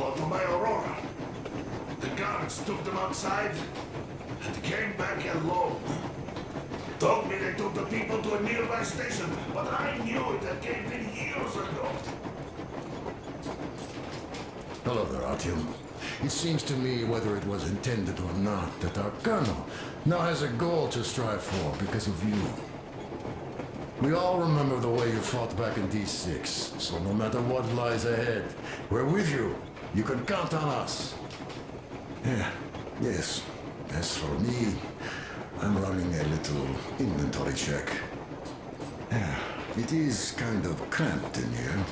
onto my Aurora. The guards took them outside and came back alone. Told me they took the people to a nearby station, but I knew it had caved in years ago. Hello there, Artyom. It seems to me, whether it was intended or not, that our colonel now has a goal to strive for because of you. We all remember the way you fought back in D6, so no matter what lies ahead, we're with you. You can count on us. Yes. As for me, I'm running a little inventory check. It is kind of cramped in here.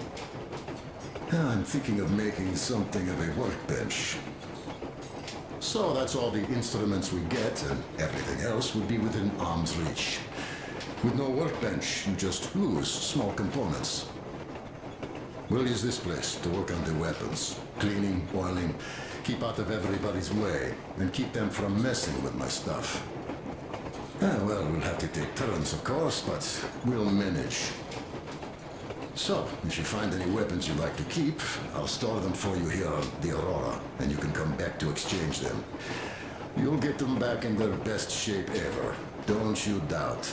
I'm thinking of making something of a workbench. So that's all the instruments we get, and everything else would be within arm's reach. With no workbench, you just lose small components. We'll use this place to work on the weapons. Cleaning, oiling, keep out of everybody's way, and keep them from messing with my stuff. Well, we'll have to take turns, of course, but we'll manage. So, if you find any weapons you'd like to keep, I'll store them for you here on the Aurora, and you can come back to exchange them. You'll get them back in their best shape ever. Don't you doubt.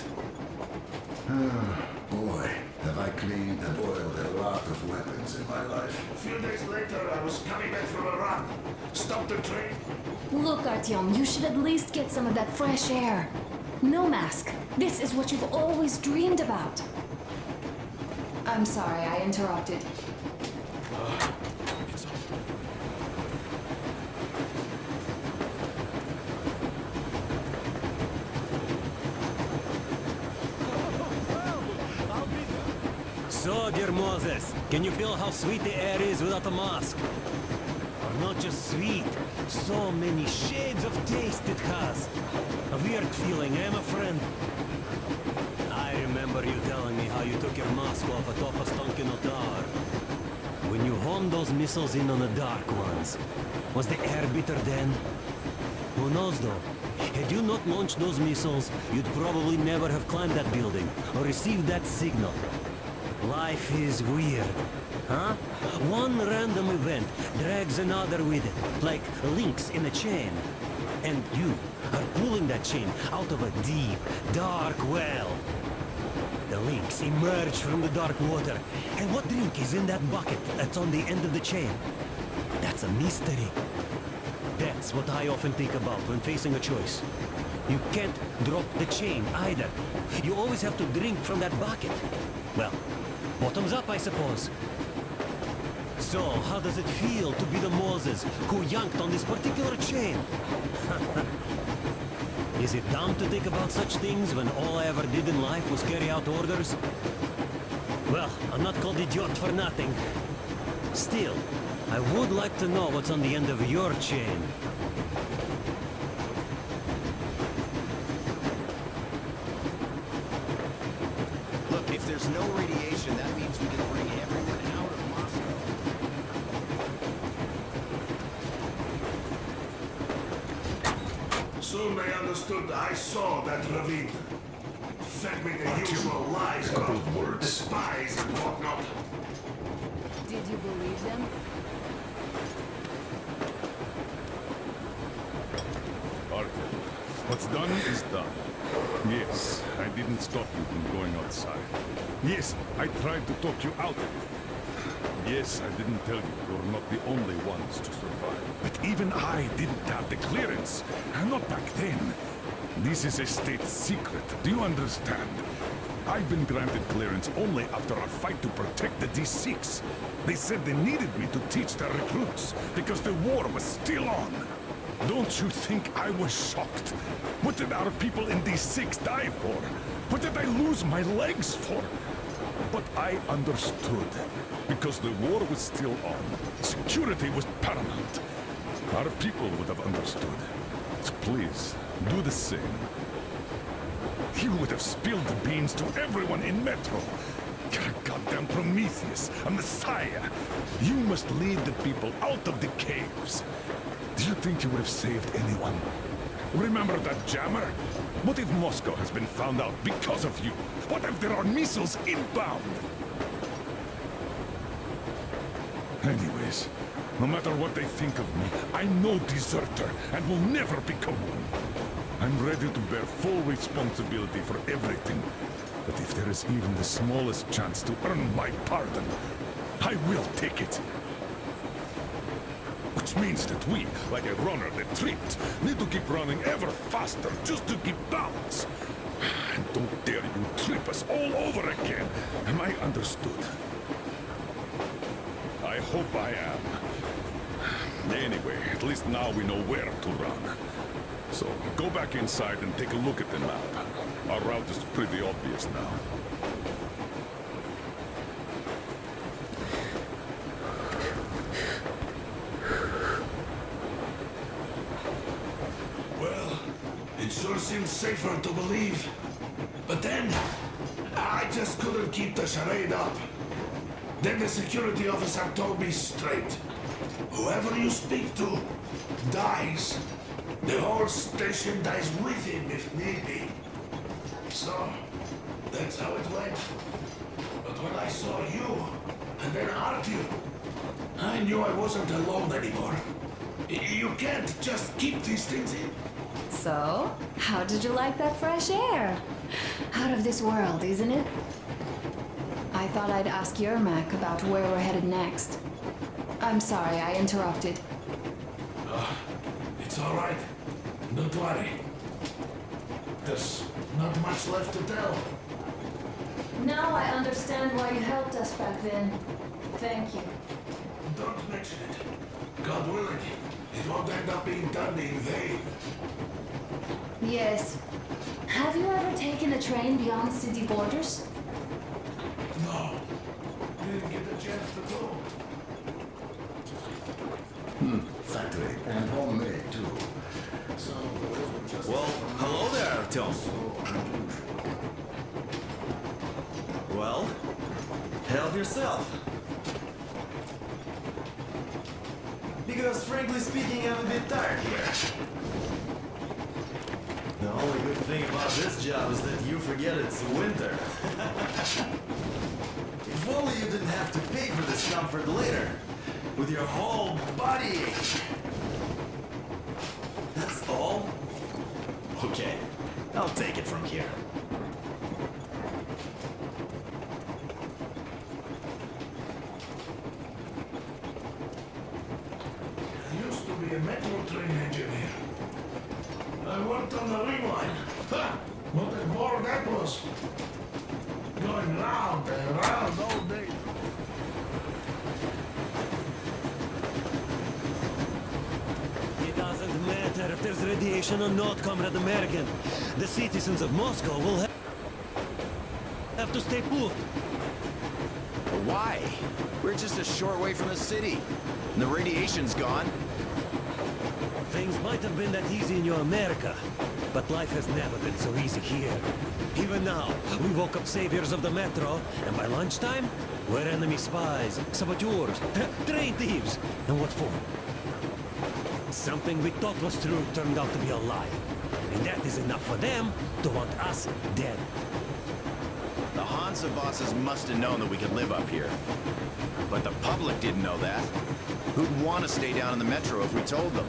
Boy, have I cleaned and oiled a lot of weapons in my life. A few days later, I was coming back from a run. Stopped the train. Look, Artyom, you should at least get some of that fresh air. No mask. This is what you've always dreamed about. I'm sorry, I interrupted. So, dear Moses, can you feel how sweet the air is without a mask? Or not just sweet, so many shades of taste it has. A weird feeling, eh, my friend? I remember you telling me how you took your mask off atop a stonking tower. When you honed those missiles in on the dark ones, was the air bitter then? Who knows though? Had you not launched those missiles, you'd probably never have climbed that building or received that signal. Life is weird, huh? One random event drags another with it, like links in a chain. And you are pulling that chain out of a deep, dark well. The links emerge from the dark water. And what drink is in that bucket that's on the end of the chain? That's a mystery. That's what I often think about when facing a choice. You can't drop the chain either. You always have to drink from that bucket. Well, bottoms up, I suppose. So, how does it feel to be the Moses who yanked on this particular chain? Is it dumb to think about such things when all I ever did in life was carry out orders? Well, I'm not called idiot for nothing. Still, I would like to know what's on the end of your chain. Look, if there's no radiation, that means we can bring everyone out of Moscow. Soon they understood I saw that ravine. Fed me the usual lies about the spies and whatnot. Did you believe them? Arthur, what's done is done. Yes, I didn't stop you from going outside. Yes, I tried to talk you out of it. Yes, I didn't tell you you're not the only ones to survive. But even I didn't have the clearance. Not back then. This is a state secret. Do you understand? I've been granted clearance only after our fight to protect the D6. They said they needed me to teach their recruits because the war was still on. Don't you think I was shocked? What did our people in D6 die for? What did I lose my legs for? But I understood, because the war was still on. Security was paramount. Our people would have understood. So please, do the same. You would have spilled the beans to everyone in Metro. You're a goddamn Prometheus, a messiah. You must lead the people out of the caves. Do you think you would have saved anyone? Remember that jammer? What if Moscow has been found out because of you? What if there are missiles inbound? Anyways, No matter what they think of me, I'm no deserter and will never become one. I'm ready to bear full responsibility for everything. But if there is even the smallest chance to earn my pardon, I will take it. Which means that we, like a runner that tripped, need to keep running ever faster just to keep balance. And don't dare you trip us all over again. Am I understood? I hope I am. Anyway, at least now we know where to run. So, go back inside and take a look at the map. Our route is pretty obvious now. Well, it sure seems safer to believe. But then, I just couldn't keep the charade up. Then the security officer told me straight. Whoever you speak to dies. The whole station dies with him if need be. So, that's how it went. But when I saw you, and then Artyom, I knew I wasn't alone anymore. You can't just keep these things in. So, how did you like that fresh air? Out of this world, isn't it? I thought I'd ask Yermak about where we're headed next. I'm sorry I interrupted. It's all right. Don't worry. There's not much left to tell. Now I understand why you helped us back then. Thank you. Don't mention it. God willing, it won't end up being done in vain. Yes. Have you ever taken a train beyond city borders? No. Didn't get the chance to go. Factory and homemade too. So just Well, hello there, Tom. Well, help yourself. Because frankly speaking, I'm a bit tired here. The only good thing about this job is that you forget it's winter. If only you didn't have to pay for this comfort later, with your whole body. That's all? Okay, I'll take it from here. I used to be a metro train engineer. I worked on the ring line. Ha! What a bore that was. Going round and round all day. It doesn't matter if there's radiation or not, Comrade American. The citizens of Moscow will have to stay put. Why? We're just a short way from the city. And the radiation's gone. Things might have been that easy in your America, but life has never been so easy here. Even now, we woke up saviors of the metro, and by lunchtime, we're enemy spies, saboteurs, train thieves. And what for? Something we thought was true turned out to be a lie. And that is enough for them to want us dead. The Hansa bosses must have known that we could live up here. But the public didn't know that. Who'd want to stay down in the metro if we told them?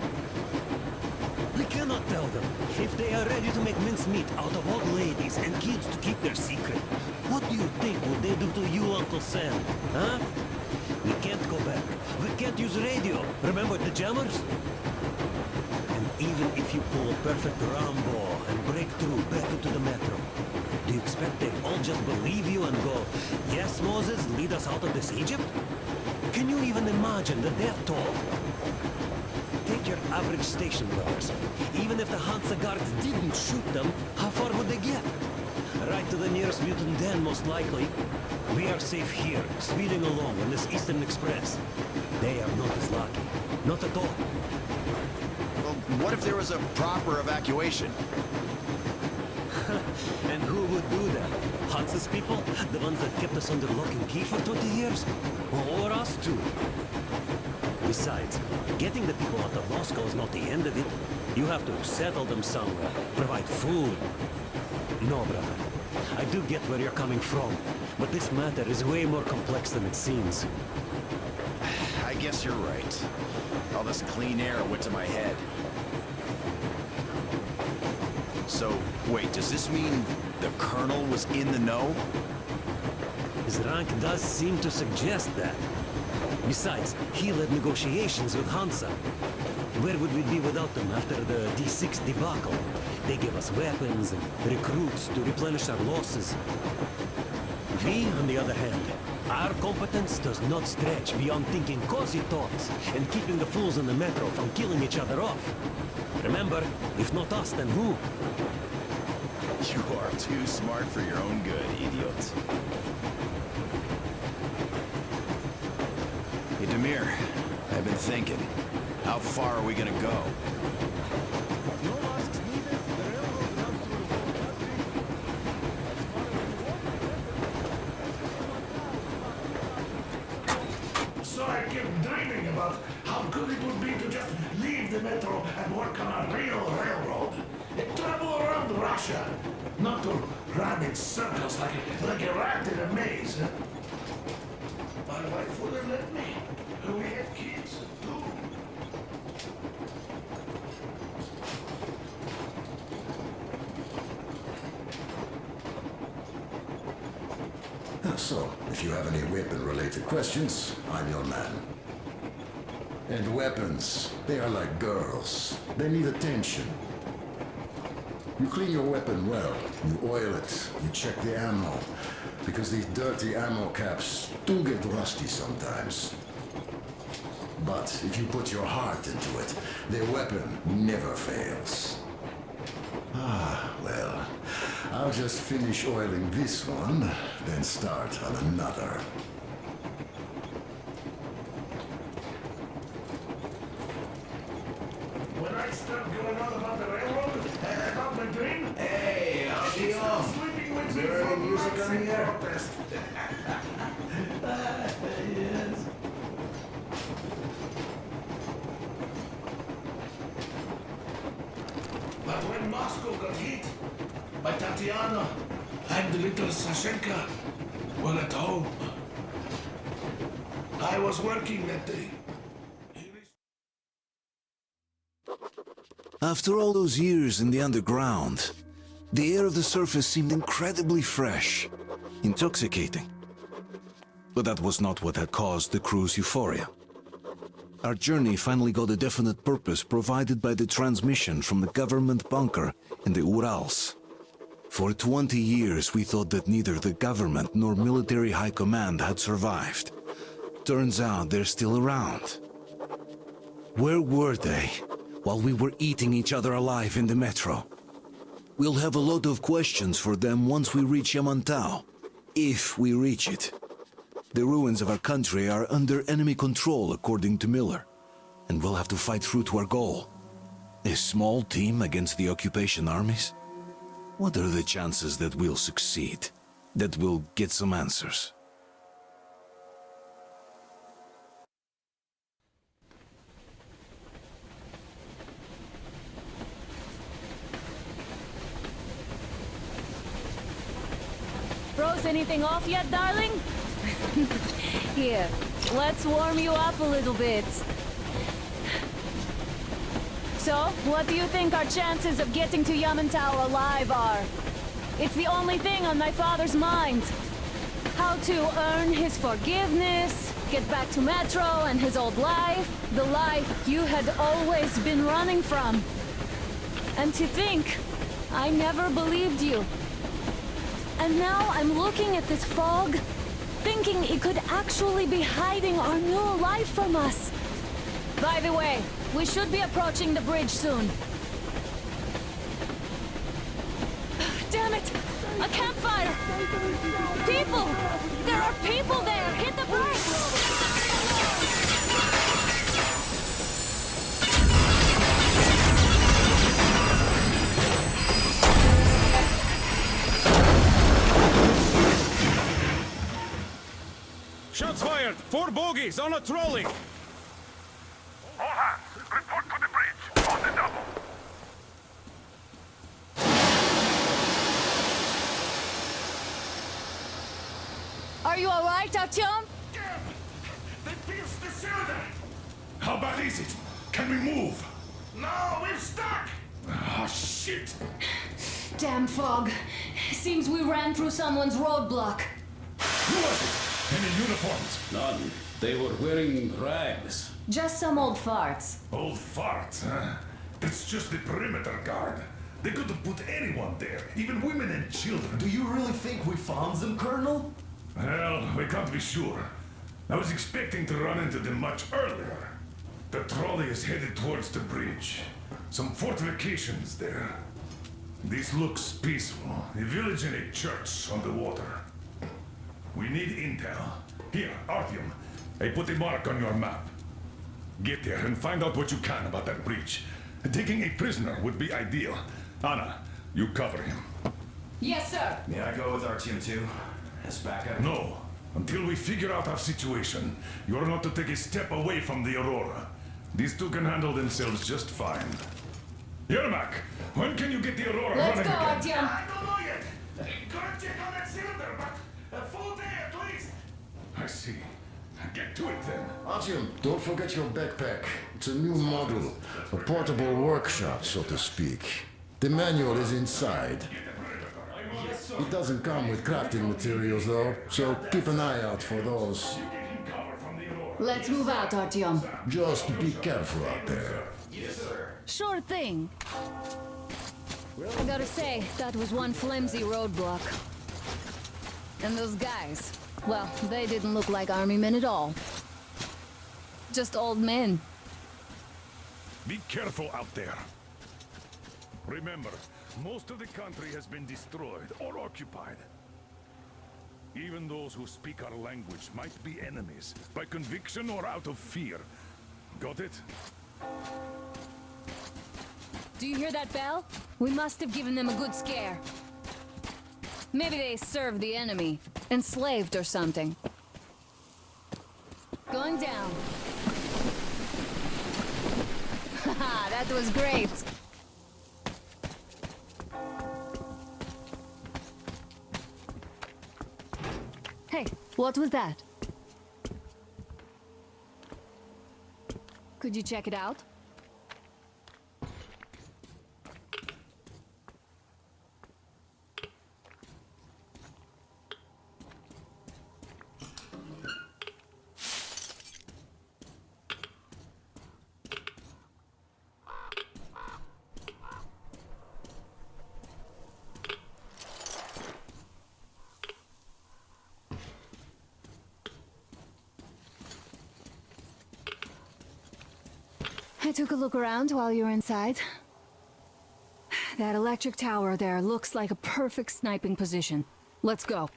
We cannot tell them. If they are ready to make mincemeat out of old ladies and kids to keep their secret, what do you think would they do to you, Uncle Sam? Huh? We can't go back. We can't use radio. Remember the jammers? And even if you pull a perfect Rambo and break through back into the metro, do you expect they'd all just believe you and go, yes, Moses, lead us out of this Egypt? Can you even imagine the death toll? Take your average station brothers. Even if the Hansa guards didn't shoot them, how far would they get? Right to the nearest mutant den, most likely. We are safe here, speeding along on this Eastern Express. They are not as lucky. Not at all. Well, what if there was a proper evacuation? And who would do that? Hansa's people? The ones that kept us under lock and key for 20 years? Or us too? Besides, getting the people out of Moscow is not the end of it. You have to settle them somewhere, provide food. No, brother. I do get where you're coming from, but this matter is way more complex than it seems. I guess you're right. All this clean air went to my head. So, wait, does this mean the Colonel was in the know? His rank does seem to suggest that. Besides, he led negotiations with Hansa. Where would we be without them after the D6 debacle? They gave us weapons and recruits to replenish our losses. We, on the other hand, our competence does not stretch beyond thinking cozy thoughts and keeping the fools in the metro from killing each other off. Remember, if not us, then who? You are too smart for your own good, idiot. Hey, Demir, I've been thinking. How far are we gonna go? No masks needed. The railroad runs through the whole country. So I kept dreaming about how good it would be to just leave the metro and work on a real railroad. And travel around Russia, not to run in circles like a rat in a maze. My wife wouldn't let me. We had kids, too. So, if you have any weapon-related questions, I'm your man. And weapons, they are like girls. They need attention. You clean your weapon well, you oil it, you check the ammo, because these dirty ammo caps do get rusty sometimes. But if you put your heart into it, the weapon never fails. Ah, well, I'll just finish oiling this one, then start on another. When I start going on about the railroad and about my dream, Hey, she's still Artyom. sleeping with Is me there for any music months on in here? protest. Yes. But when Moscow got hit by Tatiana and little Sashenka were at home, I was working that day. After all those years in the underground, the air of the surface seemed incredibly fresh, intoxicating. But that was not what had caused the crew's euphoria. Our journey finally got a definite purpose provided by the transmission from the government bunker in the Urals. For 20 years we thought that neither the government nor military high command had survived. Turns out they're still around. Where were they while we were eating each other alive in the metro? We'll have a lot of questions for them once we reach Yamantau, if we reach it. The ruins of our country are under enemy control, according to Miller, and we'll have to fight through to our goal. A small team against the occupation armies? What are the chances that we'll succeed? That we'll get some answers? Froze anything off yet, darling? Here, let's warm you up a little bit. So, what do you think our chances of getting to Yamantau alive are? It's the only thing on my father's mind. How to earn his forgiveness, get back to Metro and his old life, the life you had always been running from. And to think, I never believed you. And now I'm looking at this fog, thinking it could actually be hiding our new life from us. By the way, we should be approaching the bridge soon. Damn it! A campfire! People! There are people there! Hit the brakes! Shots fired! 4 bogies on a trolley! All hands, report to the bridge, on the double. Are you alright, Artyom? Damn! They pierced the cylinder! What is it? Can we move? No, we're stuck! Ah, shit! Damn fog. Seems we ran through someone's roadblock. Who was it? Any uniforms? None. They were wearing rags. Just some old farts. Old farts, huh? That's just the perimeter guard. They could have put anyone there, even women and children. Do you really think we found them, Colonel? Well, we can't be sure. I was expecting to run into them much earlier. The trolley is headed towards the bridge. Some fortifications there. This looks peaceful. A village and a church on the water. We need intel. Here, Artyom. I put a mark on your map. Get there and find out what you can about that bridge. Taking a prisoner would be ideal. Anna, you cover him. Yes, sir. May I go with Artyom too? As backup? No. Until we figure out our situation, you're not to take a step away from the Aurora. These two can handle themselves just fine. Yermak, when can you get the Aurora Let's running go, again? Artyom. I don't know yet. Gotta check on that cylinder, but a full day at least. I see. Get to it then. Artyom, don't forget your backpack. It's a new model. A portable workshop, so to speak. The manual is inside. It doesn't come with crafting materials, though, so keep an eye out for those. Let's move out, Artyom. Just be careful out there. Sure thing. I gotta say, that was one flimsy roadblock. And those guys, well, they didn't look like army men at all. Just old men. Be careful out there. Remember, most of the country has been destroyed or occupied. Even those who speak our language might be enemies, by conviction or out of fear. Got it? Do you hear that bell? We must have given them a good scare. Maybe they served the enemy, enslaved or something. Going down. Haha, that was great. Hey, what was that? Could you check it out? I took a look around while you were inside. That electric tower there looks like a perfect sniping position. Let's go.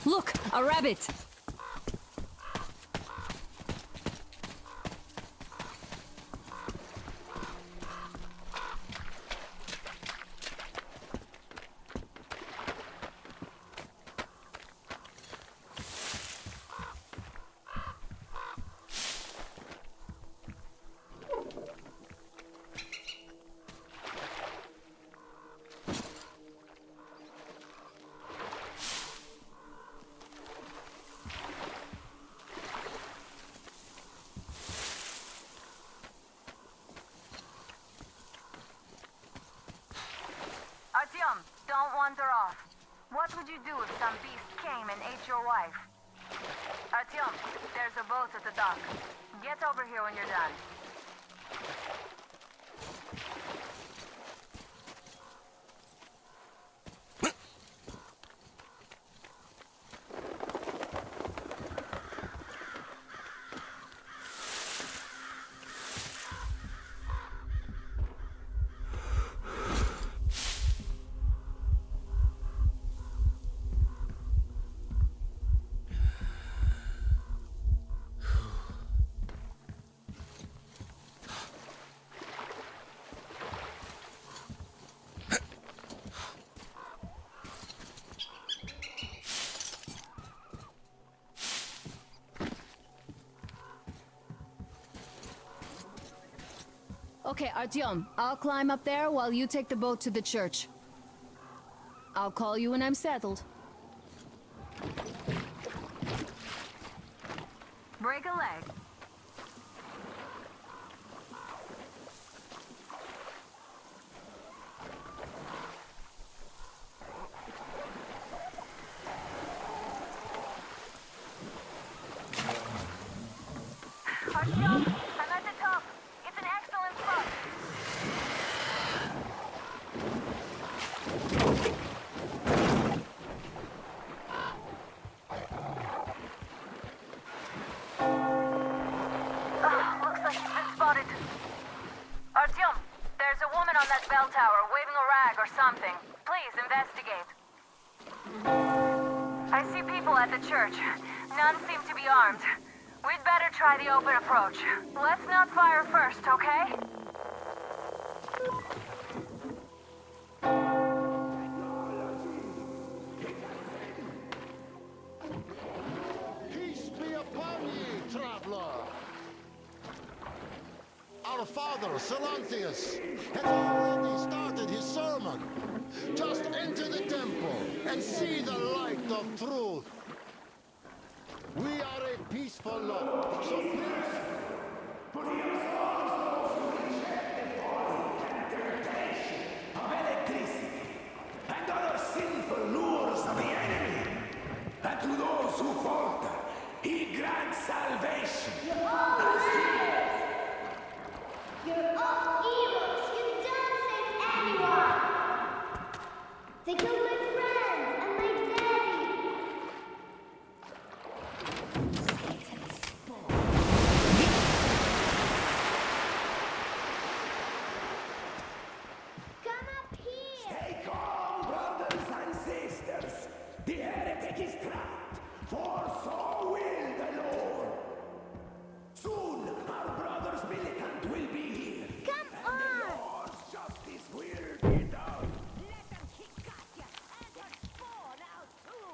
Look, a rabbit! Artyom, don't wander off. What would you do if some beast came and ate your wife? Artyom, there's a boat at the dock. Get over here when you're done. Okay, Artyom, I'll climb up there while you take the boat to the church. I'll call you when I'm settled. Break a leg. Artyom, I'm at the top. It's an excellent spot. Looks like you've been spotted. Artyom, there's a woman on that bell tower waving a rag or something. Please investigate. I see people at the church. None seem to be armed. We'd better try the open approach. Let's not fire first, okay? Peace be upon ye, traveler. Our father, Silanthius, has already started his sermon. Just enter the temple and see the light of truth. We are a peaceful lot, so please... Of electricity and other sinful lures of the enemy. And to those who falter, he grants salvation. You're all evils. You don't save anyone. They killed my friends and my daddy. Come up here. Stay calm, brothers and sisters. The heretic is trapped, for so will the Lord. Soon, our brother's militant will be here. Come and on. the Lord's justice will be done. Let them kick Katya and her spawn out too.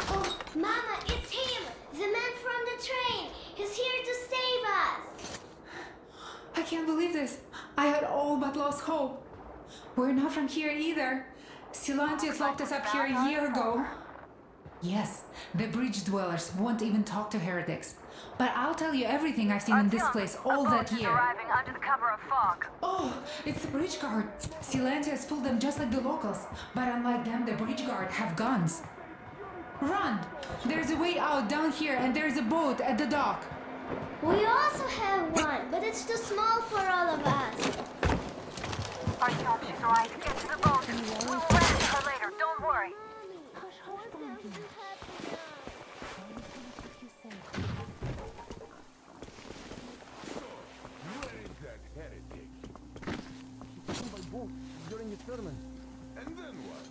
Oh, Mama, it's him. The man from the train. He's here to save us. I can't believe this. I had all but lost hope. We're not from here either. Silantius locked us up here a year ago. Yes, the bridge dwellers won't even talk to heretics. But I'll tell you everything I've seen in this place all that year. Arriving under the cover of fog. Oh, it's the bridge guard. Silantius fooled them just like the locals. But unlike them, the bridge guard have guns. Run! There's a way out down here and there's a boat at the dock. We also have one, but it's too small for all of us. Artyom, she's right. Get to the boat. We'll rescue her later. Don't worry. Where is that heretic? He came by boat during his sermon. And then what?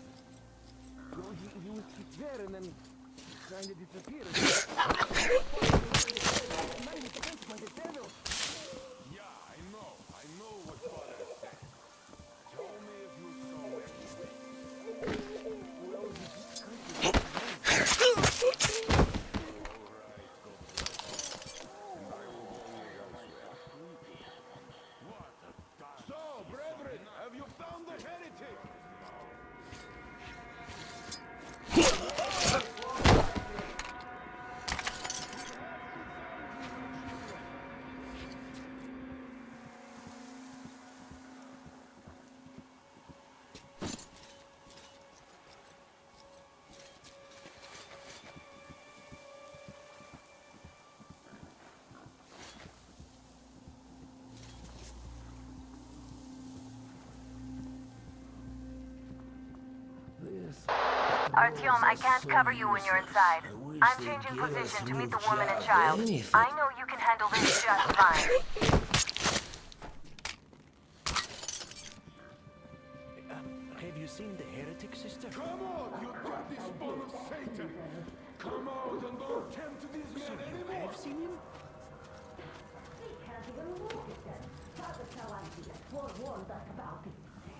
Well, he was there and then kind of disappeared. Yeah, I know what Father said. Tell me if you saw where he went. Well, he So, brethren, have you found the heretic? Artyom, I can't cover you when you're inside. I'm changing position to meet the woman and child. I know you can handle this just fine. Have you seen the heretic, sister? Come on, you dirty spawn of Satan! Come out and don't tempt these men anymore! Have seen him? Forewarned us about it.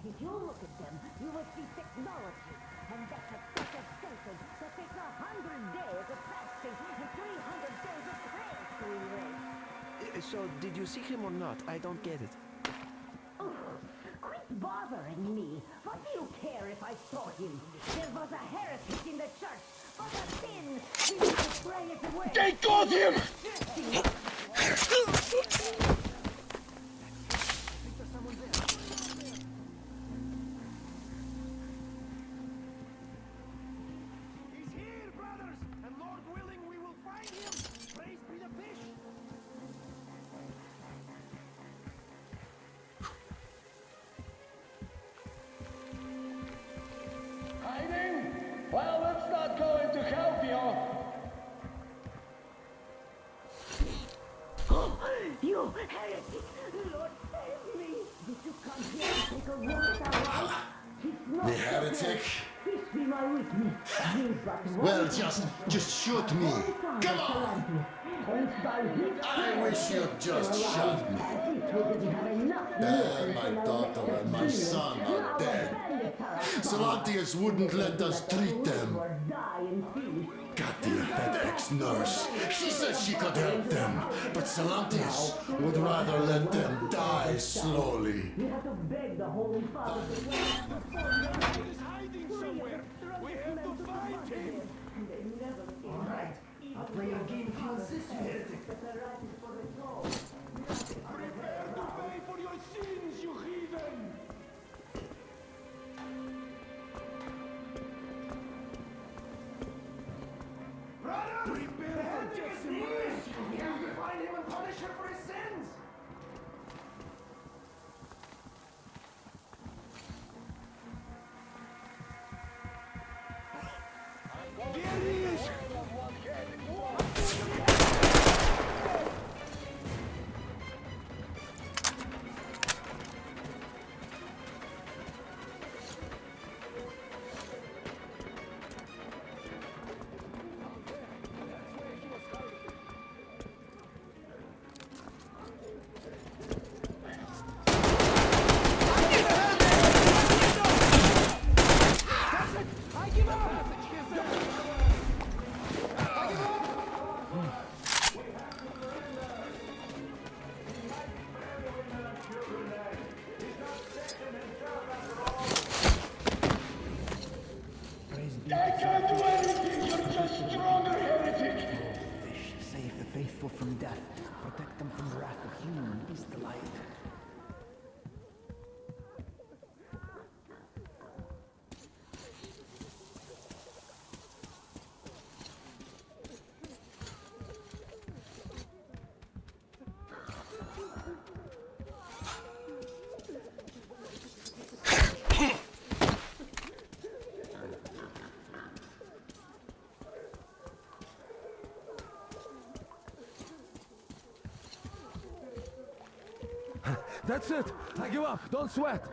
If you look at them, you will see technology. And that's a touch of Satan that takes 100 days of fasting and 300 days of prayers to erase. So, did you see him or not? I don't get it. Quit bothering me. What do you care if I saw him? There was a heretic in the church. But a sin, we need to pray it away. They got him! He's here, brothers! And Lord willing, we will find him! Praise be the fish! Hiding? Well, that's not going to help you. Oh, you heretic! Lord, save me! Did you come here to take a walk at our house? It's not The heretic? Fish be my witness. Use but one Well, just shoot me. Come on! I wish you'd just shot me. My daughter and my son are dead. Salantius wouldn't let us treat them. Katia, that ex-nurse, she said she could help them, but Salantius would rather let them die slowly. We have to beg the Holy Father to He's hiding somewhere! We have to find him! Alright, I'll play your game if you insist, you heretic. Prepare to pay for your sins, you heathen! Brother! Prepare for death's embrace! We have to find him and punish him for his sins! There he is! I give up! I can't do anything, you're just stronger, heretic! Fish, save the faithful from death. Protect them from the wrath of human is the light. That's it! I give up! Don't sweat!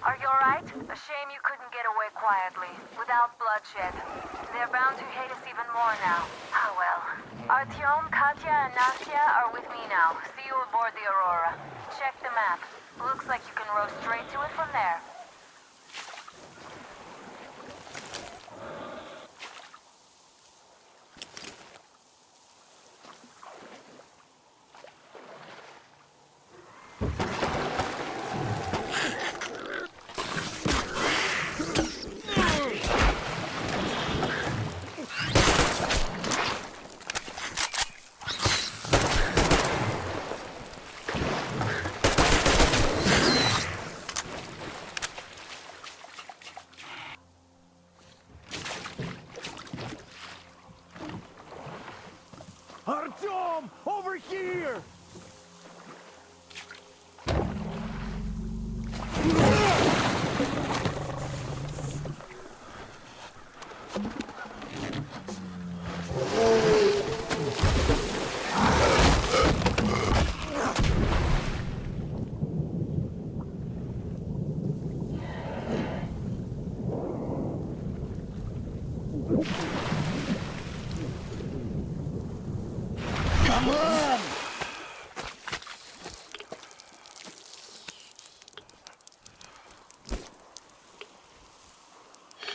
Are you alright? A shame you couldn't get away quietly, without bloodshed. They're bound to hate us even more now. Ah well. Artyom, Katya, and Nastya are with me now. See you aboard the Aurora. Check the map. Looks like you can row straight to it from there. Artyom! Over here! Come on!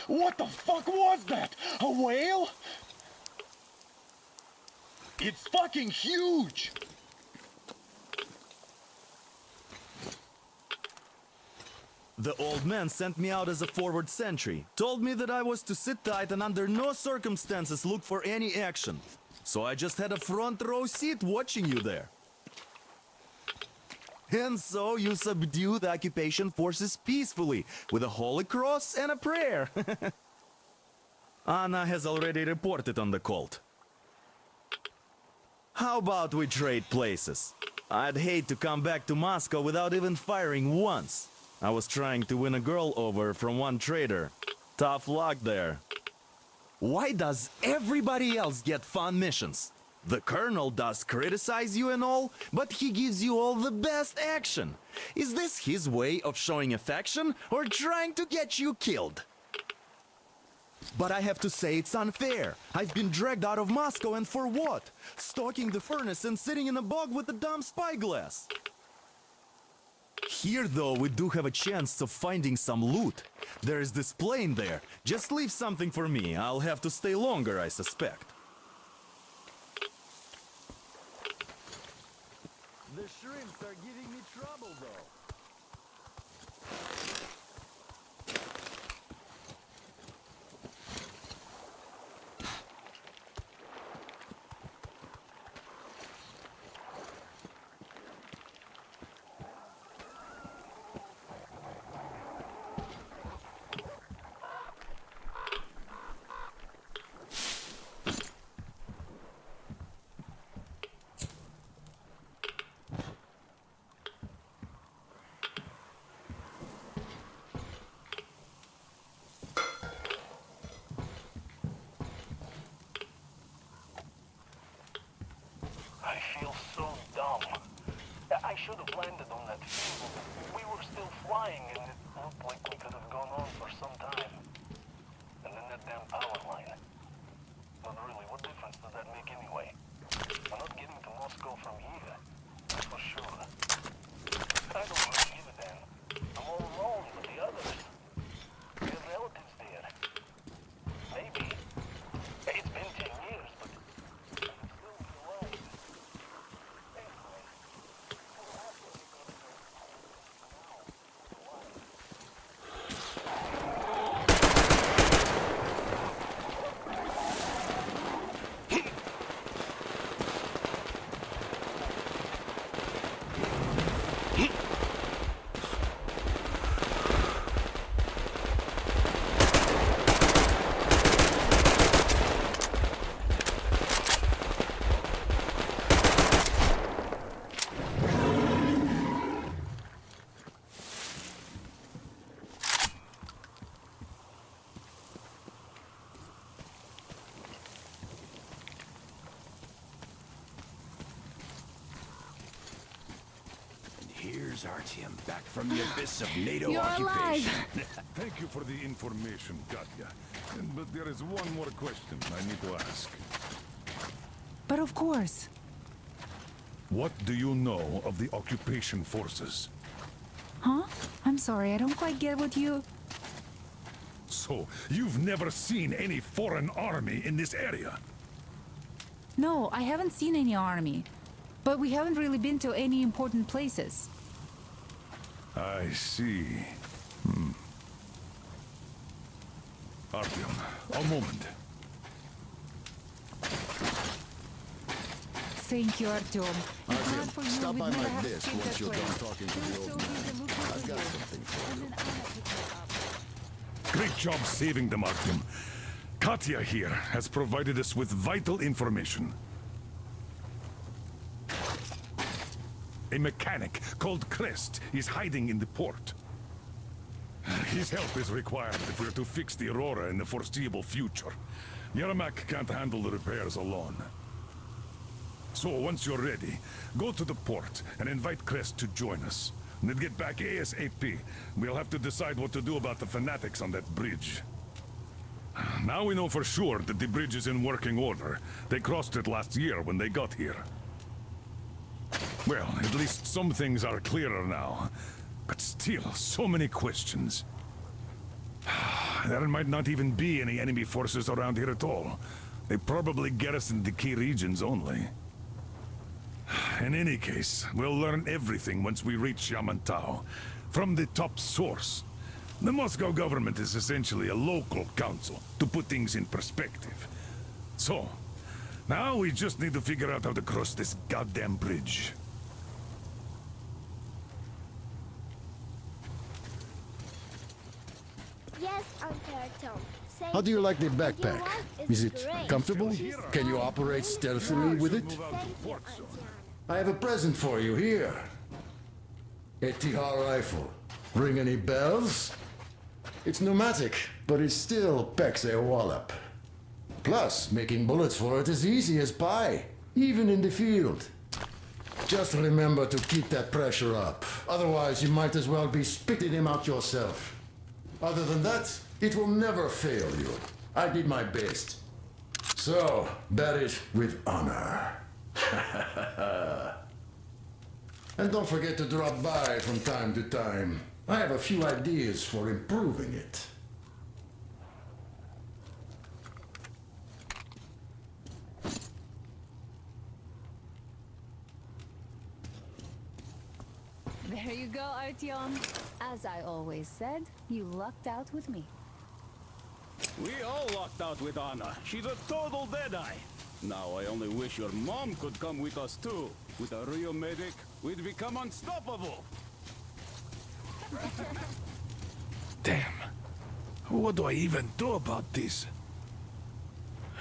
What the fuck was that? A whale? It's fucking huge! The old man sent me out as a forward sentry. Told me that I was to sit tight and under no circumstances look for any action. So I just had a front row seat watching you there. And so you subdue the occupation forces peacefully, with a holy cross and a prayer. Anna has already reported on the cult. How about we trade places? I'd hate to come back to Moscow without even firing once. I was trying to win a girl over from one trader. Tough luck there. Why does everybody else get fun missions? The colonel does criticize you and all, but he gives you all the best action. Is this his way of showing affection or trying to get you killed? But I have to say it's unfair. I've been dragged out of Moscow, and for what? Stalking the furnace and sitting in a bog with a dumb spyglass. Here, though, we do have a chance of finding some loot. There is this plane there. Just leave something for me. I'll have to stay longer, I suspect. The shrimps are giving me trouble, though. I should have landed on that field. We were still flying and it looked like we could have gone on for some time. And then that damn power line. But really, what difference does that make anyway? I'm not getting to Moscow from here. That's for sure. I don't really give a damn. I'm all alone with the others. We have relatives there. Maybe. It's been 10 years, but I can still be alive. Here's Artyom, back from the abyss of NATO You're occupation. Thank you for the information, Katya. But there is one more question I need to ask. But of course. What do you know of the occupation forces? Huh? I'm sorry, I don't quite get what you... So, you've never seen any foreign army in this area? No, I haven't seen any army. But we haven't really been to any important places. I see. Artyom, a moment. Thank you, Artyom. If not for you, Stop we'd by never my have desk escaped once that you're done place. talking to the old man. I've got something for you. Great job saving them, Artyom. Katya here has provided us with vital information. A mechanic called Crest is hiding in the port. His help is required if we're to fix the Aurora in the foreseeable future. Yermak can't handle the repairs alone. So, once you're ready, go to the port and invite Crest to join us. And then get back ASAP. We'll have to decide what to do about the fanatics on that bridge. Now we know for sure that the bridge is in working order. They crossed it last year when they got here. Well, at least some things are clearer now. But still, so many questions. There might not even be any enemy forces around here at all. They probably garrisoned the key regions only. In any case, we'll learn everything once we reach Yamantau. From the top source. The Moscow government is essentially a local council, to put things in perspective. So, now we just need to figure out how to cross this goddamn bridge. Yes, Uncle Tom. How do you like the backpack? Is it comfortable? Can you operate stealthily with it? I have a present for you here. A TR rifle. Ring any bells? It's pneumatic, but it still packs a wallop. Plus, making bullets for it is easy as pie, even in the field. Just remember to keep that pressure up. Otherwise, you might as well be spitting him out yourself. Other than that, it will never fail you. I did my best. So, bear it with honor. And don't forget to drop by from time to time. I have a few ideas for improving it. There you go, Artyom. As I always said, you lucked out with me. We all lucked out with Anna. She's a total deadeye. Now I only wish your mom could come with us too. With a real medic, we'd become unstoppable. Damn. What do I even do about this?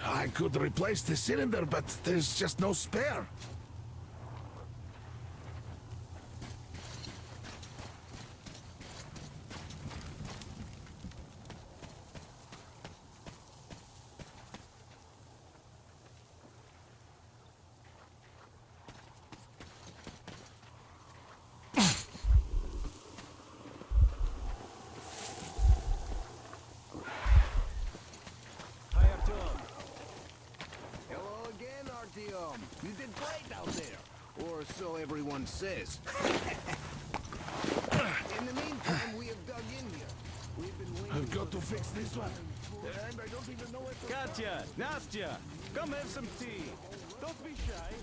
I could replace the cylinder, but there's just no spare. You did great out there, or so everyone says. In the meantime, we have dug in here. We've been waiting. I've got to fix this one. And I don't even know where to Katya, Nastya, come have some tea. Don't be shy.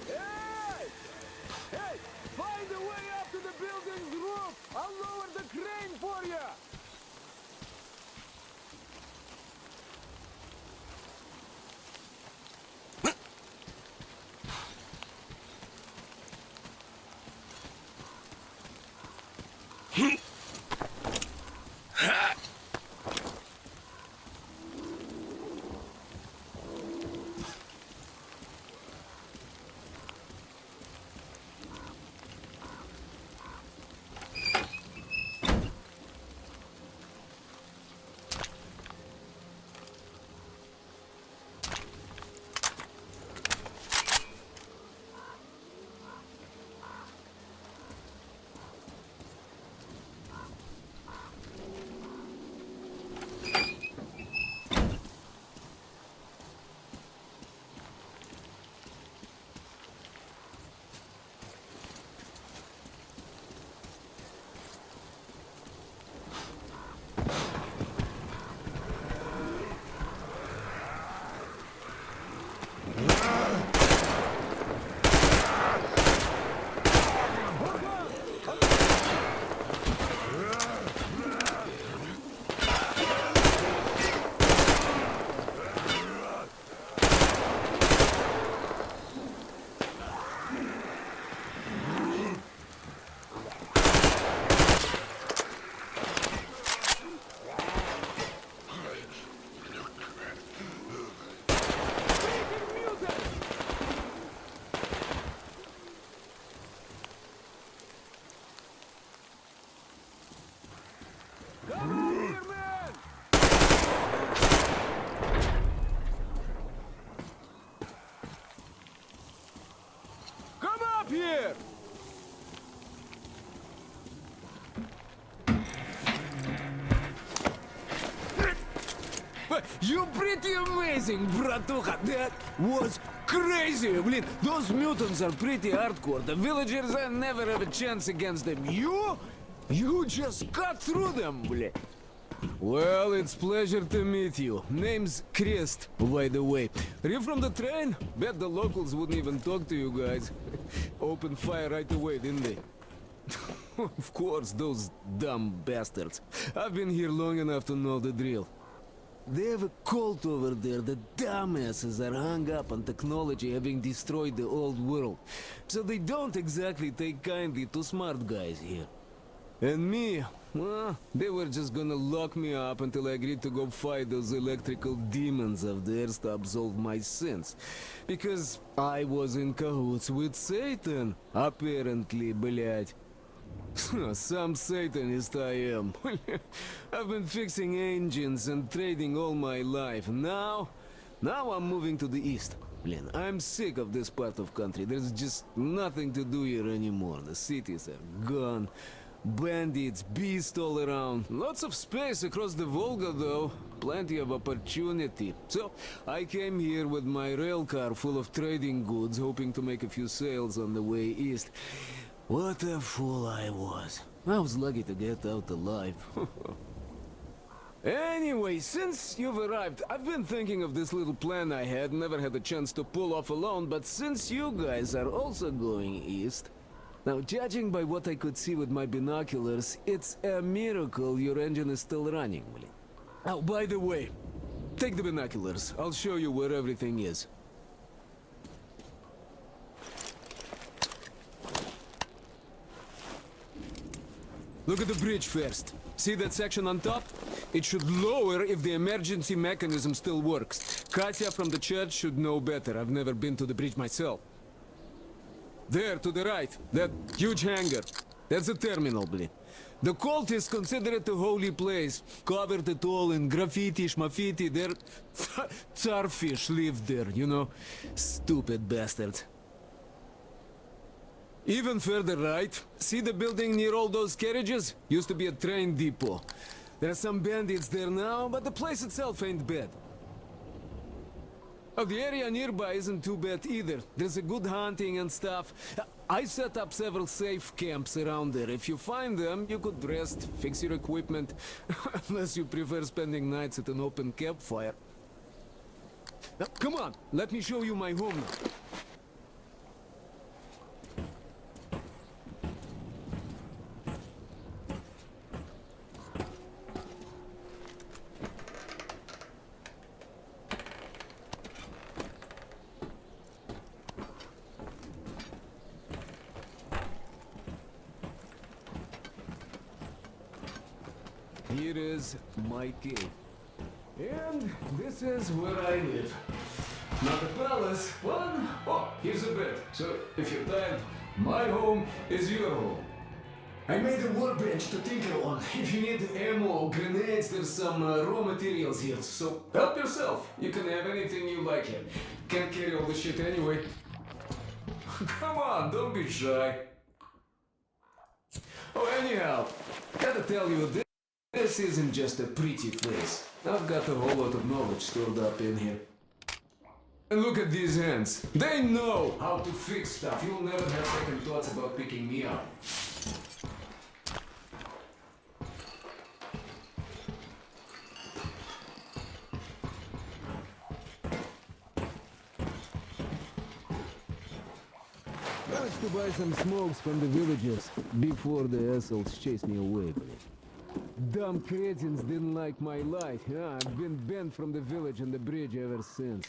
Hey! Hey! Find a way up to the building's roof! I'll lower the crane for you! You're pretty amazing, bratuха. That was crazy. Blin, those mutants are pretty hardcore. The villagers never have a chance against them. You just cut through them, blin. Well, it's pleasure to meet you. Name's Crest, by the way. Are you from the train? Bet the locals wouldn't even talk to you guys. Opened fire right away, didn't they? Of course, those dumb bastards. I've been here long enough to know the drill. They have a cult over there. The dumbasses are hung up on technology having destroyed the old world. So they don't exactly take kindly to smart guys here. And me, well, they were just gonna lock me up until I agreed to go fight those electrical demons of theirs to absolve my sins. Because I was in cahoots with Satan, apparently, blядь. Some Satanist I am. I've been fixing engines and trading all my life. Now I'm moving to the east. Blin, I'm sick of this part of country. There's just nothing to do here anymore. The cities are gone. Bandits, beasts all around. Lots of space across the Volga, though. Plenty of opportunity. So, I came here with my rail car full of trading goods, hoping to make a few sales on the way east. What a fool I was. I was lucky to get out alive. Anyway, since you've arrived, I've been thinking of this little plan I had. Never had a chance to pull off alone, but since you guys are also going east... Now, judging by what I could see with my binoculars, it's a miracle your engine is still running. Oh, by the way, take the binoculars. I'll show you where everything is. Look at the bridge first. See that section on top? It should lower if the emergency mechanism still works. Katya from the church should know better. I've never been to the bridge myself. There, to the right, that huge hangar. That's a terminal, blin. The cultists consider it a holy place. Covered it all in graffiti, schmaffiti. Their tsarfish live there, you know? Stupid bastards. Even further right, see the building near all those carriages? Used to be a train depot. There are some bandits there now, but the place itself ain't bad. Oh, the area nearby isn't too bad either. There's a good hunting and stuff. I set up several safe camps around there. If you find them, you could rest, fix your equipment. Unless you prefer spending nights at an open campfire. Now, come on, let me show you my home now. Here is my cave. And this is where I live. Not a palace, but oh, here's a bed. So if you're tired, my home is your home. I made a workbench to tinker on. If you need ammo or grenades, there's some raw materials here. So help yourself. You can have anything you like here. Can't carry all the shit anyway. Come on, don't be shy. Oh, anyhow, gotta tell you, this isn't just a pretty place. I've got a whole lot of knowledge stored up in here. And look at these hands. They know how to fix stuff. You'll never have second thoughts about picking me up. Managed to buy some smokes from the villagers before the assholes chased me away. Dumb cretins didn't like my life. Yeah, I've been banned from the village and the bridge ever since.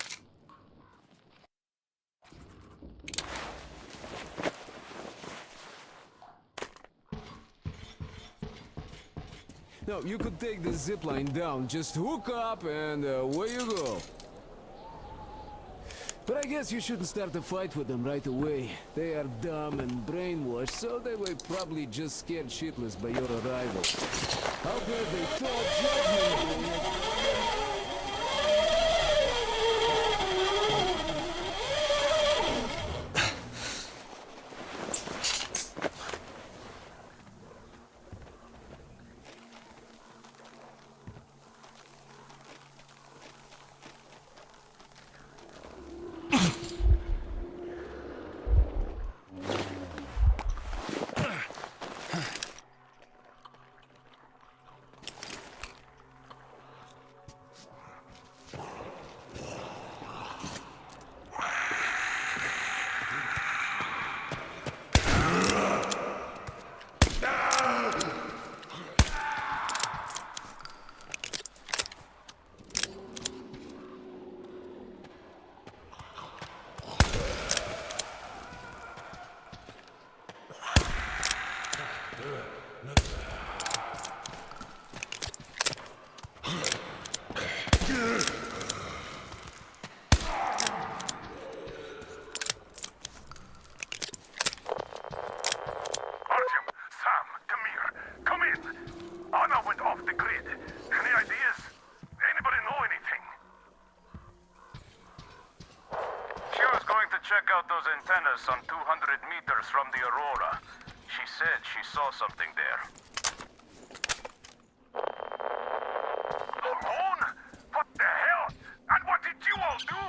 Now, you could take the zipline down, just hook up and away you go. But I guess you shouldn't start a fight with them right away. They are dumb and brainwashed, so they were probably just scared shitless by your arrival. How could they talk judgment? Check out those antennas some 200 meters from the Aurora. She said she saw something there. Alone? What the hell? And what did you all do?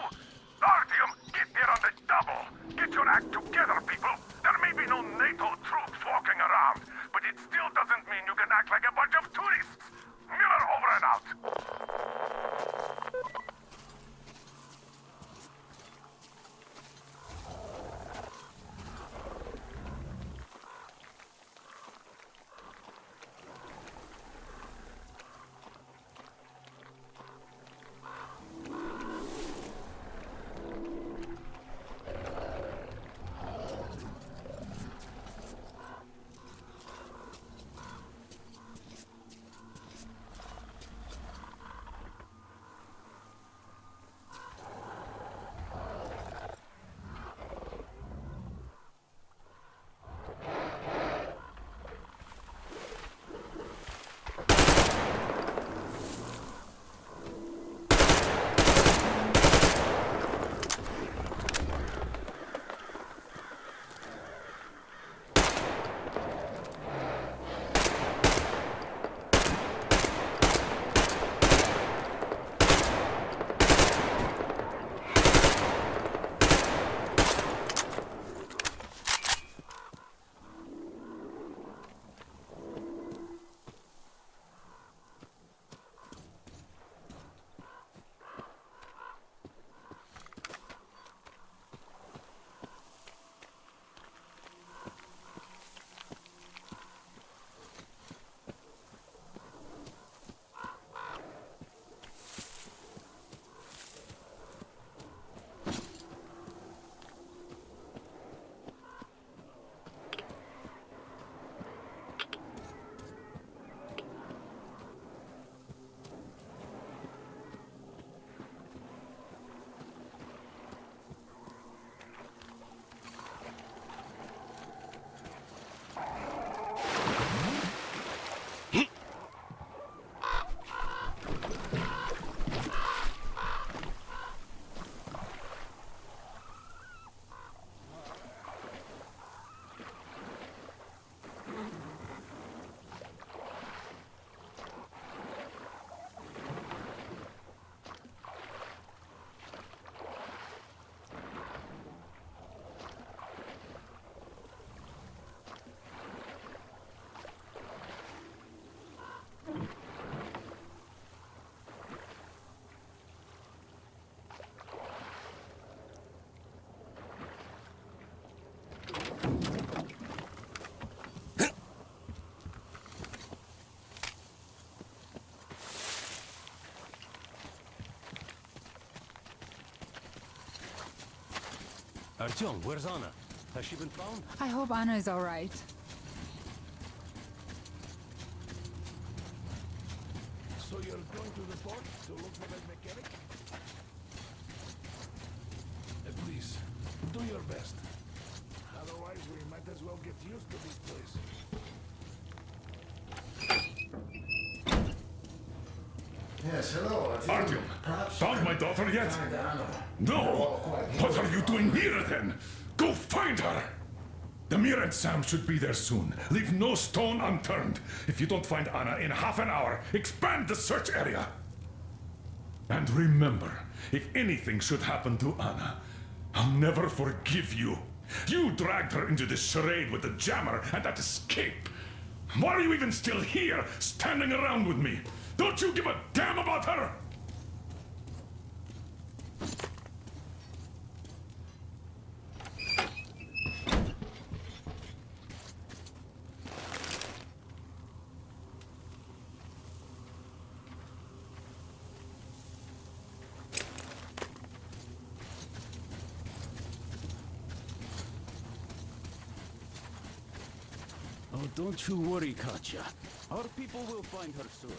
Artyom, get there on the double. Get your act together, people. There may be no NATO troops walking around, but it still doesn't mean you can act like a bunch of tourists. Miller over and out. Artyom, where's Anna? Has she been found? I hope Anna is all right. So you're going to the port to look for that mechanic? Please, do your best. Otherwise, we might as well get used to this place. Yes, hello. Artyom, found my daughter yet? No! What are you doing here then? Go find her! Damir and Sam should be there soon. Leave no stone unturned. If you don't find Anna in half an hour, expand the search area. And remember, if anything should happen to Anna, I'll never forgive you. You dragged her into this charade with the jammer and that escape. Why are you even still here, standing around with me? Don't you give a damn about her? Oh, don't you worry, Katya. Our people will find her soon.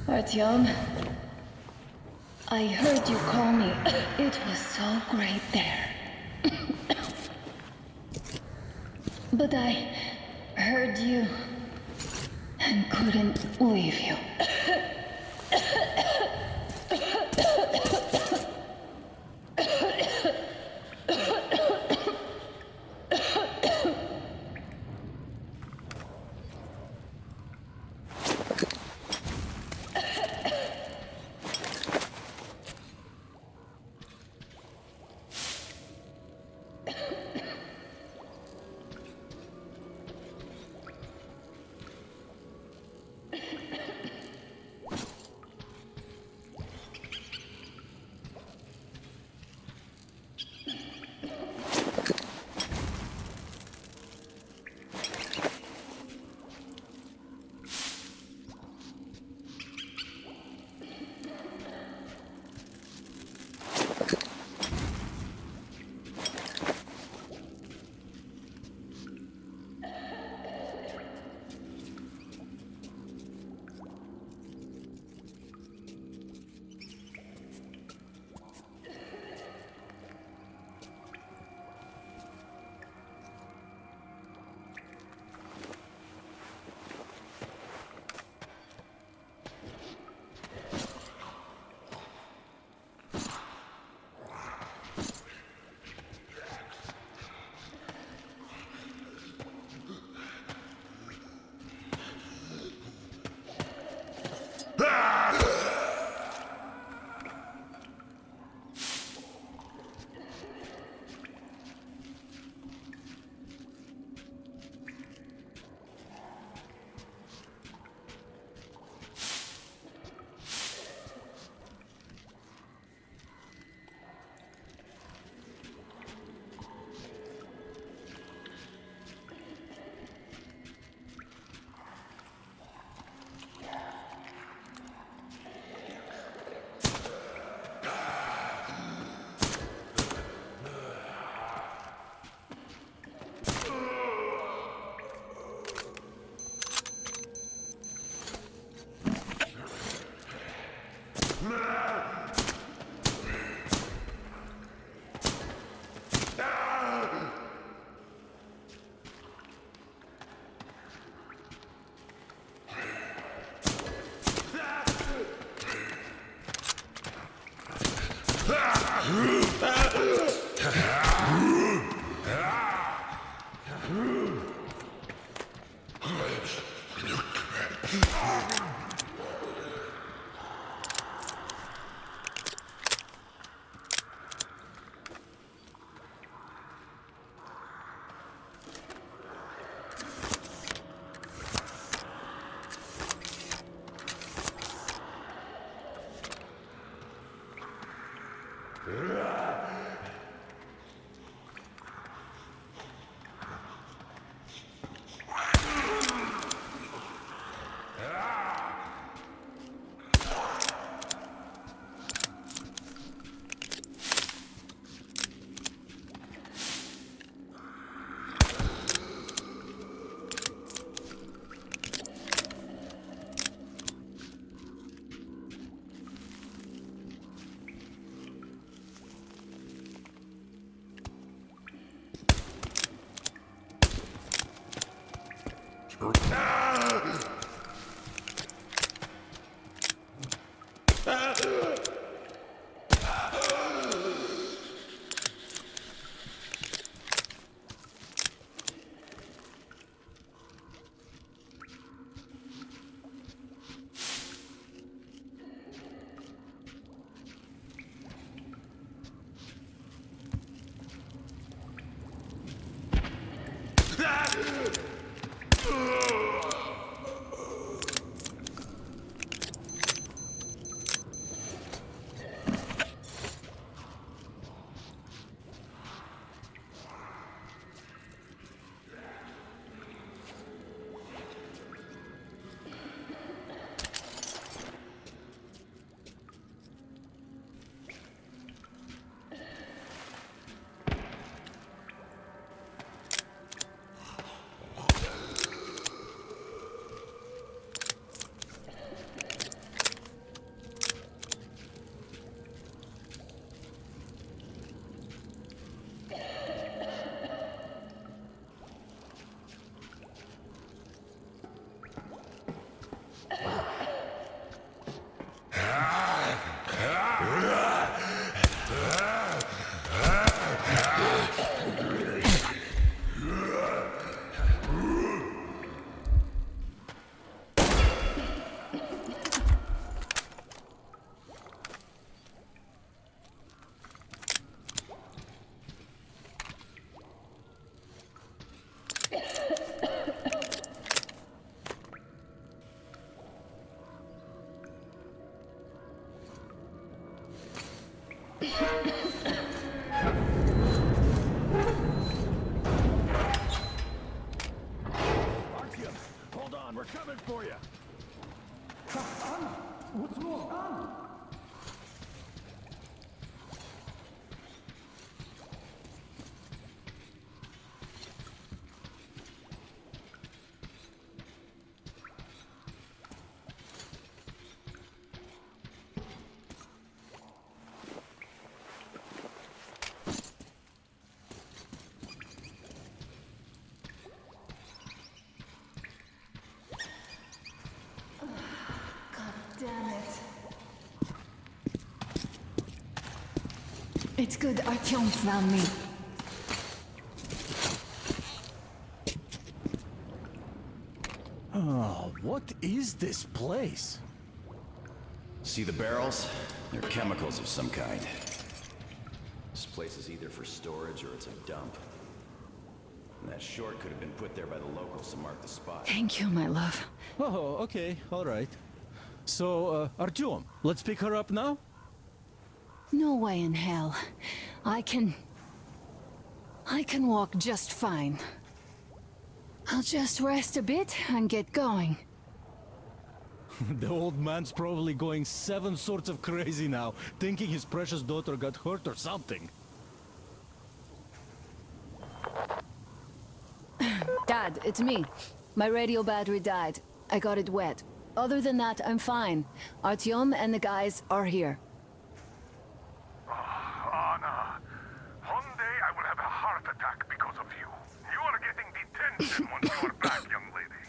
Artyom, I heard you call me. It was so great there. But I heard you and couldn't leave you. Hold on, we're coming for you. What's wrong? Damn it. It's good Artyom found me. Oh, what is this place? See the barrels? They're chemicals of some kind. This place is either for storage or it's a dump. And that short could have been put there by the locals to mark the spot. Thank you, my love. Oh, okay, all right. So, Artyom, let's pick her up now? No way in hell. I can walk just fine. I'll just rest a bit and get going. The old man's probably going 7 sorts of crazy now, thinking his precious daughter got hurt or something. Dad, it's me. My radio battery died. I got it wet. Other than that, I'm fine. Artyom and the guys are here. Anna, one day I will have a heart attack because of you. You are getting detention once you are back, young lady.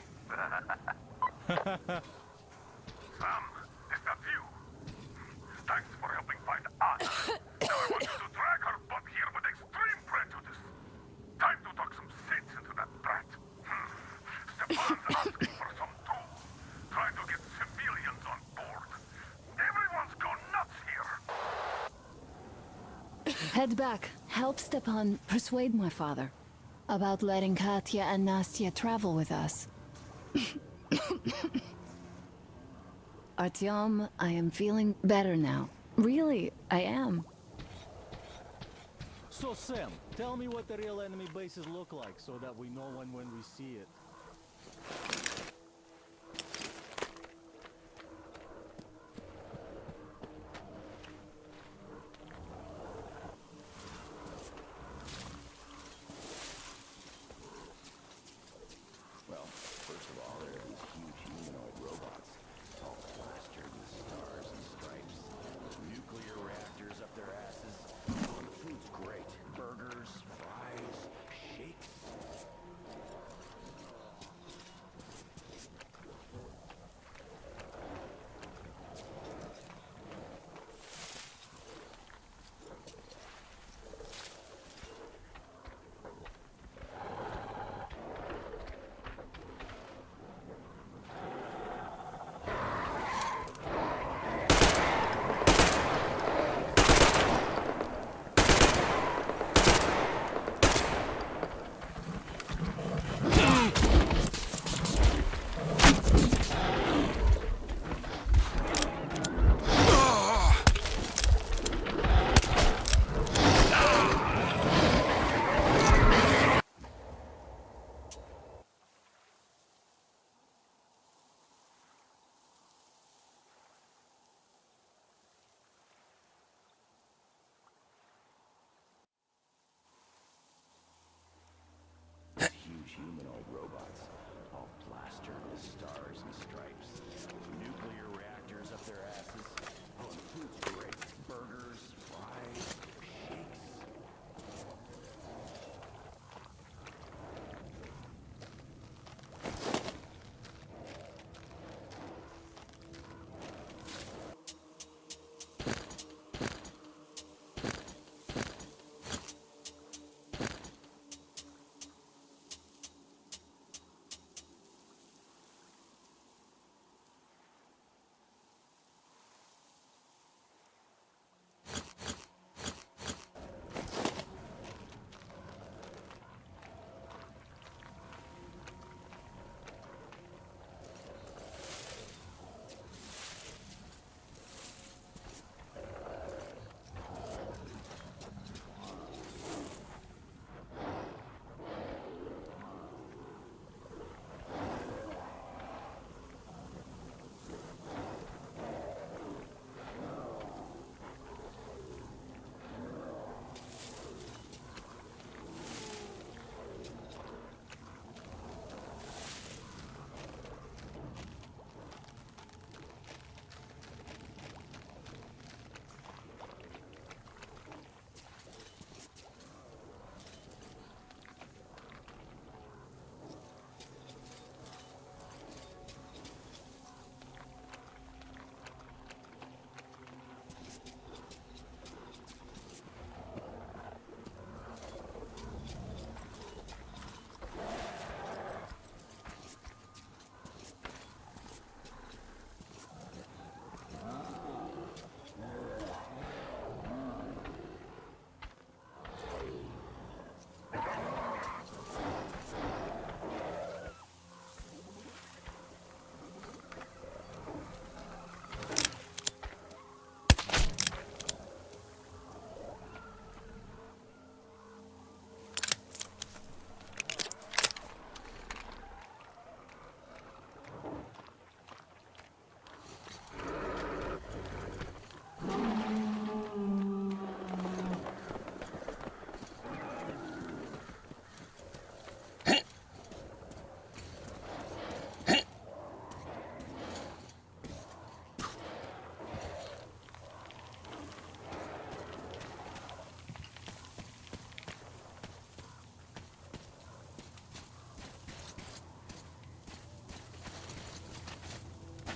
Sam, is that you? Thanks for helping find Anna. Now I want you to drag her butt here with extreme prejudice. Time to talk some sense into that brat. Stefan's asking for some too. Trying to get civilians on board. Everyone's gone nuts here. Head back. Help Stepan persuade my father about letting Katya and Nastya travel with us. Artyom, I am feeling better now. Really, I am. So Sam, tell me what the real enemy bases look like so that we know when we see it. Well, first of all, there are these huge humanoid robots, all plastered with stars and stripes, with nuclear reactors up their asses. Oh, the food's great. Burgers, fries, shakes. Huge humanoid robots, all plastered with stars and stripes. Nuclear reactors up their asses. Oh, the food's great. Burgers, fries, shakes.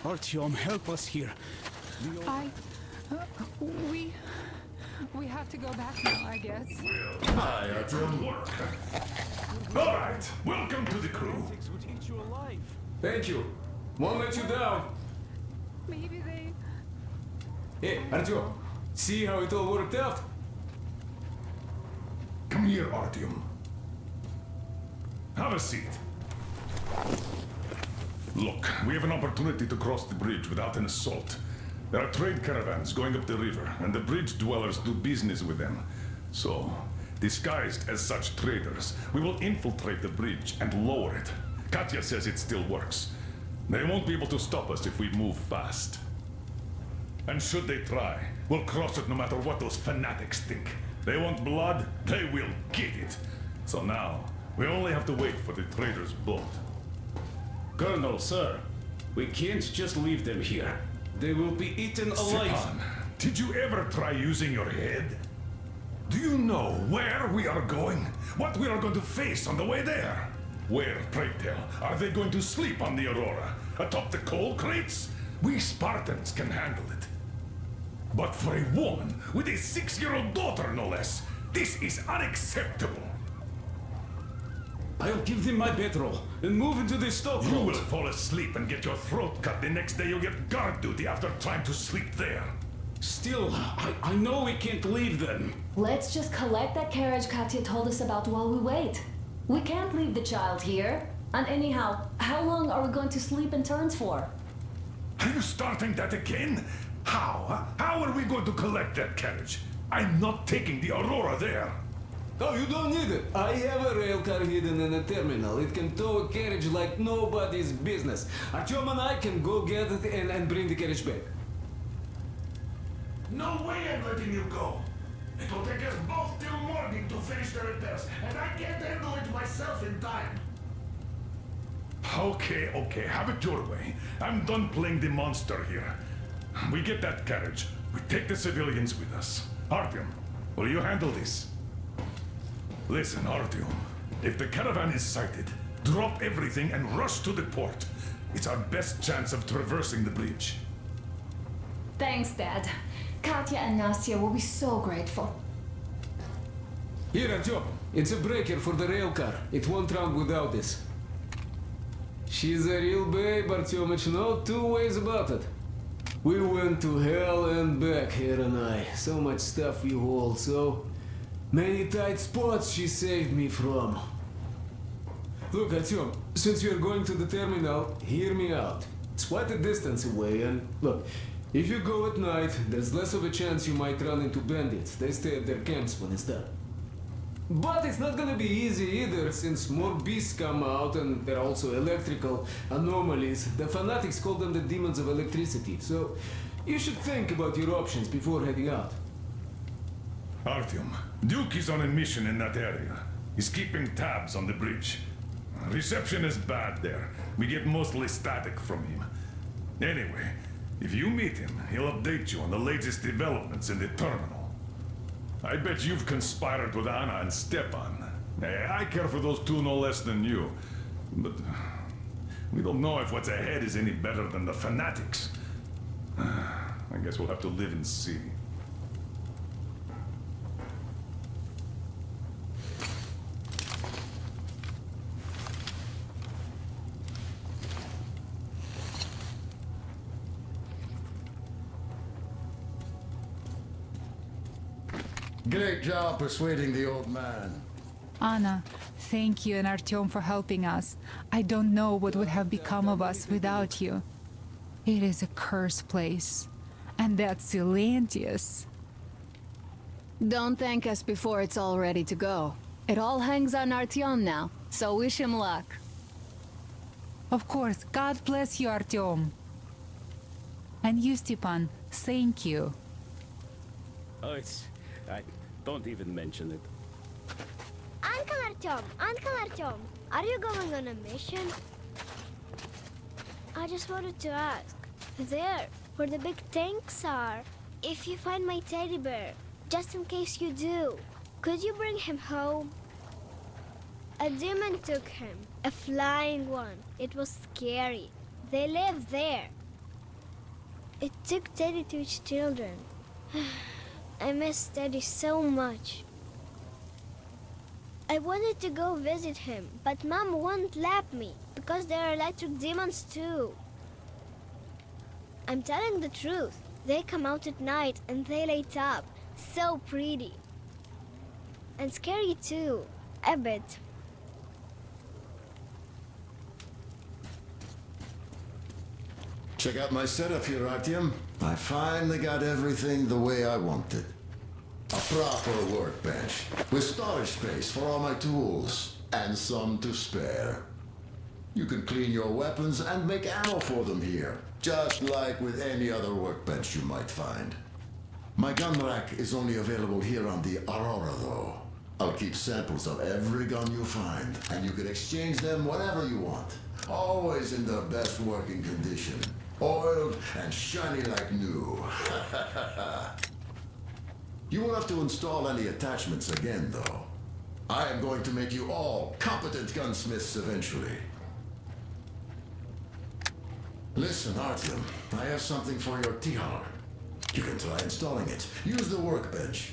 Artyom, help us here. We have to go back now, I guess. Hi, Artyom. All right, welcome to the crew. Would eat you alive. Thank you. Won't let you down. Maybe they... Hey, Artyom, see how it all worked out? Come here, Artyom. Have a seat. Look, we have an opportunity to cross the bridge without an assault. There are trade caravans going up the river, and the bridge dwellers do business with them. So, Disguised as such traders, we will infiltrate the bridge and lower it. Katya says it still works. They won't be able to stop us if we move fast. And should they try, we'll cross it no matter what those fanatics think. They want blood, they will get it. So now, we only have to wait for the trader's boat. Colonel, sir, we can't just leave them here. They will be eaten alive. Stepan, did you ever try using your head? Do you know where we are going? What we are going to face on the way there? Where, pray tell, are they going to sleep on the Aurora? Atop the coal crates? We Spartans can handle it. But for a woman with a 6-year-old daughter, no less, this is unacceptable. I'll give them my bedroll and move into the stockhold. You will fall asleep and get your throat cut the next day you get guard duty after trying to sleep there. Still, I know we can't leave them. Let's just collect that carriage Katya told us about while we wait. We can't leave the child here. And anyhow, how long are we going to sleep in turns for? Are you starting that again? How? How are we going to collect that carriage? I'm not taking the Aurora there. Oh, you don't need it. I have a rail car hidden in a terminal. It can tow a carriage like nobody's business. Artyom and I can go get it and bring the carriage back. No way I'm letting you go. It will take us both till morning to finish the repairs, and I can't handle it myself in time. Okay, have it your way. I'm done playing the monster here. We get that carriage. We take the civilians with us. Artyom, will you handle this? Listen, Artyom. If the caravan is sighted, drop everything and rush to the port. It's our best chance of traversing the bridge. Thanks, Dad. Katya and Nastya will be so grateful. Here, Artyom. It's a breaker for the rail car. It won't run without this. She's a real babe, Artyomich, no two ways about it. We went to hell and back, her and I. So much stuff we hold, so many tight spots she saved me from. Look, Artyom, since you're going to the terminal, hear me out. It's quite a distance away, and look, if you go at night, there's less of a chance you might run into bandits. They stay at their camps when it's done. But it's not gonna be easy either, since more beasts come out and there are also electrical anomalies. The fanatics call them the demons of electricity, so you should think about your options before heading out. Artyom, Duke is on a mission in that area. He's keeping tabs on the bridge. Reception is bad there. We get mostly static from him. Anyway, if you meet him, he'll update you on the latest developments in the terminal. I bet you've conspired with Anna and Stepan. I care for those two no less than you. But we don't know if what's ahead is any better than the fanatics. I guess we'll have to live and see. Great job persuading the old man. Anna, thank you and Artyom for helping us. I don't know what would have become of us without you. It is a cursed place. And that's Silantius. Don't thank us before it's all ready to go. It all hangs on Artyom now, so wish him luck. Of course, God bless you, Artyom. And you, Stepan, thank you. Oh, don't even mention it. Uncle Artyom, are you going on a mission? I just wanted to ask. There, where the big tanks are, if you find my teddy bear, just in case you do, could you bring him home? A demon took him, a flying one. It was scary. They live there. It took Teddy to its children. I miss Teddy so much. I wanted to go visit him, but Mom won't let me because there are electric demons too. I'm telling the truth. They come out at night and they light up. So pretty. And scary too, a bit. Check out my setup here, Artyom. I finally got everything the way I wanted. A proper workbench with storage space for all my tools and some to spare. You can clean your weapons and make ammo for them here, just like with any other workbench you might find. My gun rack is only available here on the Aurora, though. I'll keep samples of every gun you find, and you can exchange them whenever you want. Always in the best working condition. Oiled and shiny like new. You won't have to install any attachments again, though. I am going to make you all competent gunsmiths eventually. Listen, Artyom, I have something for your tihar. You can try installing it. Use the workbench.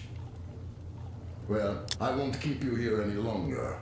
Well, I won't keep you here any longer.